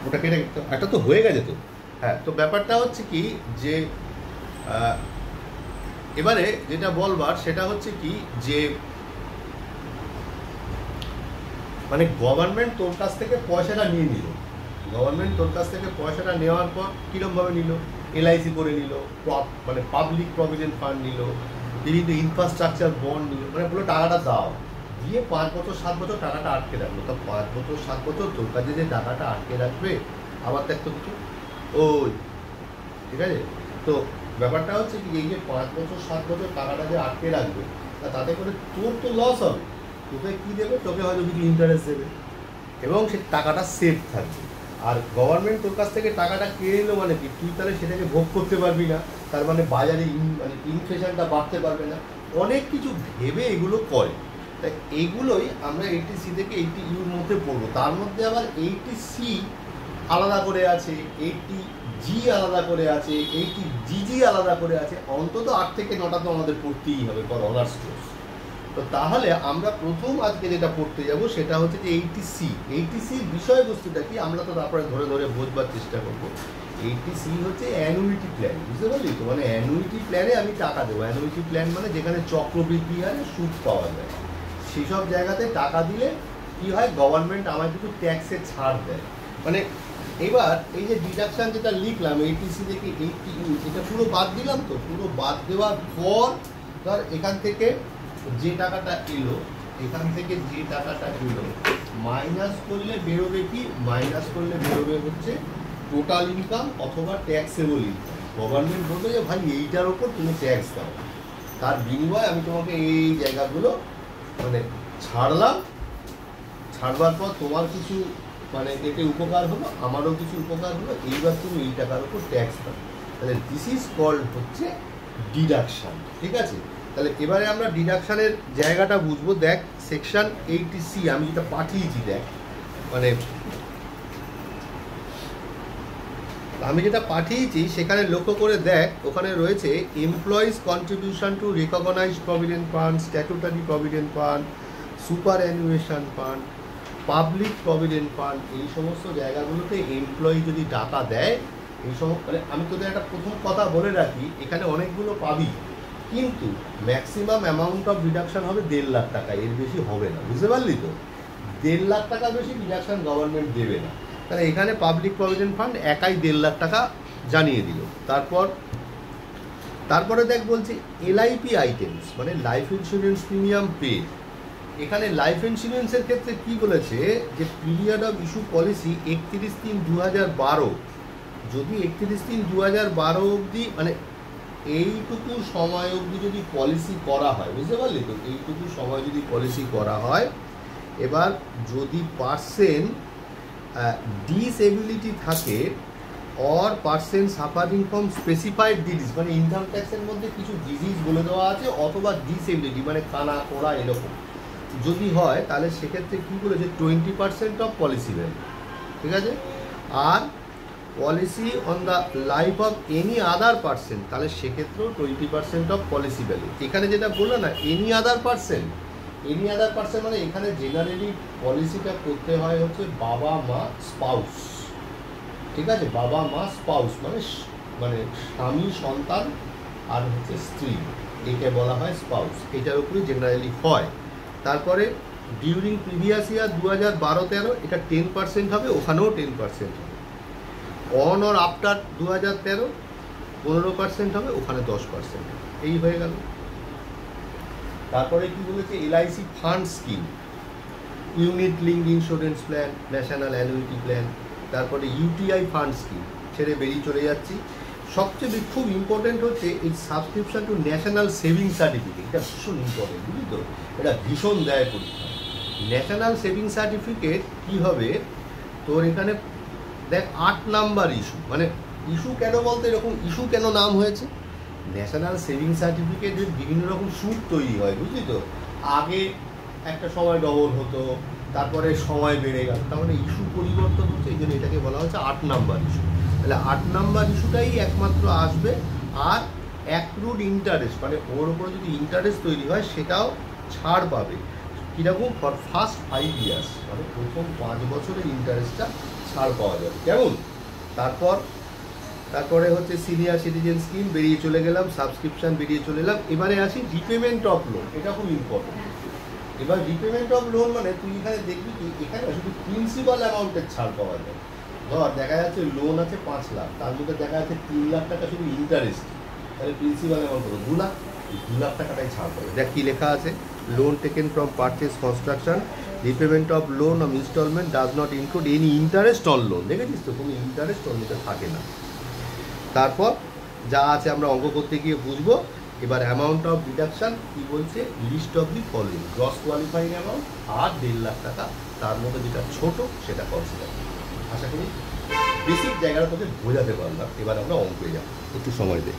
ওটা কেটে একটা তো হয়ে গেছে তো। হ্যাঁ, তো ব্যাপারটা হচ্ছে কি যে এবারে যেটা বলবার সেটা হচ্ছে কি যে মানে গভর্নমেন্ট তোর কাছ থেকে পয়সাটা নিয়ে নিল, গভর্নমেন্ট তোর কাছ থেকে পয়সাটা নেওয়ার পর কীরকমভাবে নিল, এলআইসি করে নিল, মানে পাবলিক প্রভিডেন্ট ফান্ড নিল, বিভিন্ন ইনফ্রাস্ট্রাকচার বন্ড নিল, মানে বললো টাকাটা দাও, দিয়ে 5 বছর 7 বছর টাকাটা আটকে রাখলো। তো 5 বছর 7 বছর তোর কাছে যে টাকাটা আটকে রাখবে আবার দেখতো কিছু ওই, ঠিক আছে? তো ব্যাপারটা হচ্ছে কি এই যে 5 বছর 7 বছর টাকাটা যে আটকে রাখবে তাতে করে তোর তো লস হবে। তোকে কী দেবে? তোকে হয়তো কিছু ইন্টারেস্ট দেবে এবং সে টাকাটা সেফ থাকবে। আর গভর্নমেন্ট তোর কাছ থেকে টাকাটা কেড়ে নিল মানে কি তুই তাহলে সেটাকে ভোগ করতে পারবি না, তার মানে বাজারে মানে ইনফ্লেশনটা বাড়তে পারবে না, অনেক কিছু ভেবে এগুলো করে। তাই এইগুলোই আমরা 80C থেকে 80Uর মধ্যে পড়বো। তার মধ্যে আবার 80C আলাদা করে আছে, 80G আলাদা করে আছে, 80GG আলাদা করে আছে, অন্তত 8 থেকে 9টা তো আমাদের পড়তেই হবে ফর অনার্স কোর্স। তো তাহলে আমরা প্রথম আজকে যেটা পড়তে যাব সেটা হচ্ছে যে 80C। 80Cর বিষয়বস্তুটা কি আমরা তো তারপরে ধরে ধরে বোঝবার চেষ্টা করবো। 80C হচ্ছে অ্যানুইটি প্ল্যান, বুঝতে পারলি তো? মানে অ্যানুইটি প্ল্যানে আমি টাকা দেবো। অ্যানুইটি প্ল্যান মানে যেখানে চক্রবৃদ্ধি হারে সুদ পাওয়া যায়, সেসব জায়গাতে টাকা দিলে কি হয়, গভর্নমেন্ট আমার কিছু ট্যাক্সে ছাড় দেয়। মানে এবার এই যে ডিডাকশান যেটা লিখলাম 80C থেকে 80U, এটা পুরো বাদ দিলাম। তো পুরো বাদ দেওয়ার পর ধর এখান থেকে যে টাকাটা এলো, এখান থেকে যে টাকাটা এলো মাইনাস করলে বেরোবে কি? মাইনাস করলে বেরোবে হচ্ছে টোটাল ইনকাম অথবা ট্যাক্সেবল ইনকাম। গভর্নমেন্ট বলবে যে ভাই এইটার ওপর তুমি ট্যাক্স দাও, তার বিনিময়ে আমি তোমাকে এই জায়গাগুলো মানে ছাড়লাম, ছাড়বার পর তোমার কিছু মানে এতে উপকার হলো, আমারও কিছু উপকার হলো, এইবার তুমি এই টাকার উপর ট্যাক্স দাও। তাহলে দিস ইজ কল্ড হচ্ছে ডিডাকশান, ঠিক আছে? তাহলে এবারে আমরা ডিডাকশানের জায়গাটা বুঝবো। দেখ সেকশন 80C আমি যেটা পাঠিয়েছি, দেখ মানে আমি যেটা পাঠিয়েছি সেখানে লক্ষ্য করে দেখ, ওখানে রয়েছে employees contribution to recognised provident fund, statutory provident fund, superannuation fund, public provident fund. এই সমস্ত জায়গাগুলোতে এমপ্লয়ি যদি টাকা দেয়, এই সমস্ত মানে আমি তোদের একটা প্রথম কথা বলে রাখি, এখানে অনেকগুলো পাবি কিন্তু ম্যাক্সিমাম অ্যামাউন্ট অফ ডিডাকশান হবে 1.5 লাখ টাকা, এর বেশি হবে না, বুঝতে পারলি তো? 1.5 লাখ টাকা বেশি ডিডাকশান গভর্নমেন্ট দেবে না। তাহলে এখানে পাবলিক প্রভিডেন্ট ফান্ড একাই 1.5 লাখ টাকা জানিয়ে দিল। তারপরে দেখ বলছে এলআইপি আইটেমস মানে লাইফ ইন্স্যুরেন্স প্রিমিয়াম পে। এখানে লাইফ ইন্স্যুরেন্সের ক্ষেত্রে কি বলেছে যে পিরিয়ড অফ ইস্যু পলিসি 31/3/2012, যদি 31/3/2012 অবধি মানে এইটুকু সময় অবধি যদি পলিসি করা হয়, বুঝতে পারলি তো? এইটুকু সময় যদি পলিসি করা হয়, এবার যদি পার্সেন্ট ডিসএবিলিটি থাকে or percent suffering from specified disease, মানে ইনকাম ট্যাক্সের মধ্যে কিছু ডিজিজ বলে দেওয়া আছে, অথবা ডিসএবিলিটি মানে কানা কোড়া এরকম যদি হয়, তাহলে সেক্ষেত্রে কী বলেছে 20% অফ পলিসি ভ্যালু, ঠিক আছে? আর policy on the life of any other person, তাহলে সেক্ষেত্রেও 20% অফ পলিসি ভ্যালু। এখানে যেটা বললো না any other person, any other person মানে এখানে জেনারেলি পলিসিটা করতে হয় হচ্ছে বাবা মা স্পাউস, ঠিক আছে? বাবা মা স্পাউস মানে মানে স্বামী সন্তান আর হচ্ছে স্ত্রী, একে বলা হয় স্পাউস, এটার উপরে জেনারেলি হয়। তারপরে ডিউরিং প্রিভিয়াস ইয়ার 2012-13 এটা 10% হবে, ওখানেও 10% হবে। অন অর আফটার 2013 15% হবে, ওখানে 10% হবে। এই হয়ে গেল। তারপরে কি বলেছে LIC fund scheme, unit linked insurance plan, national annuity plan, তারপরে ইউটিআই ফান্ড স্কিম, ছেড়ে বেরিয়ে চলে যাচ্ছি। সবচেয়ে খুব ইম্পর্টেন্ট হচ্ছে এই subscription to national saving certificate, এটা ভীষণ ইম্পর্টেন্ট, বুঝলি তো? এটা ভীষণ দেয় পরীক্ষা। ন্যাশনাল সেভিং সার্টিফিকেট কী হবে তোর এখানে দেখ 8 নাম্বার ইস্যু, মানে ইস্যু কেন বলতে এরকম ইস্যু কেন নাম হয়েছে? ন্যাশনাল সেভিং সার্টিফিকেটের বিভিন্ন রকম সুদ তৈরি হয়, বুঝলি তো? আগে একটা সময় ডবল হতো, তারপরে সময় বেড়ে গেল, তার মানে ইস্যু পরিবর্তন হচ্ছে, এই জন্য এটাকে বলা হচ্ছে 8 নাম্বার ইস্যু। তাহলে 8 নাম্বার ইস্যুটাই একমাত্র আসবে। আর অ্যাক্রুড ইন্টারেস্ট মানে ওর উপরে যদি ইন্টারেস্ট তৈরি হয় সেটাও ছাড় পাবে। কীরকম ফর ফার্স্ট 5 ইয়ার্স, মানে প্রথম 5 বছরের ইন্টারেস্টটা ছাড় পাওয়া যাবে। কেমন? তারপরে হচ্ছে সিনিয়র সিটিজেন স্কিম বেরিয়ে চলে গেলাম, সাবস্ক্রিপশান বেরিয়ে চলে এলাম। এবারে আসি রিপেমেন্ট অফ লোন, এটা খুব ইম্পর্টেন্ট। এবার রিপেমেন্ট অফ লোন মানে তুই এখানে দেখবি কি এখানে শুধু প্রিন্সিপাল অ্যামাউন্টের ছাড় পাওয়া যায়। ধর দেখা যাচ্ছে লোন আছে 5 লাখ, তার মধ্যে দেখা যাচ্ছে 3 লাখ টাকা শুধু ইন্টারেস্ট, তাহলে প্রিন্সিপাল অ্যামাউন্ট হলো 2 লাখ, এই 2 লাখ টাকাটাই ছাড় পাবে। দেখ কী লেখা আছে, loan taken from purchase construction, repayment of loan of instalment does not include any interest on loan. দেখেছিস তো, কোনো ইন্টারেস্ট অন লোনে থাকে না। তারপর যা আছে আমরা অঙ্ক করতে গিয়ে বুঝবো। এবার অ্যামাউন্ট অফ ডিডাকশান কী বলছে, list of the following, gross qualifying amount আর 1.5 লাখ টাকা, তার মধ্যে যেটা ছোট সেটা কনসিডার। আশা করি বেসিক জায়গাটা তোকে বোঝাতে পারলাম। এবার আমরা অঙ্কে যাব, একটু সময় দে।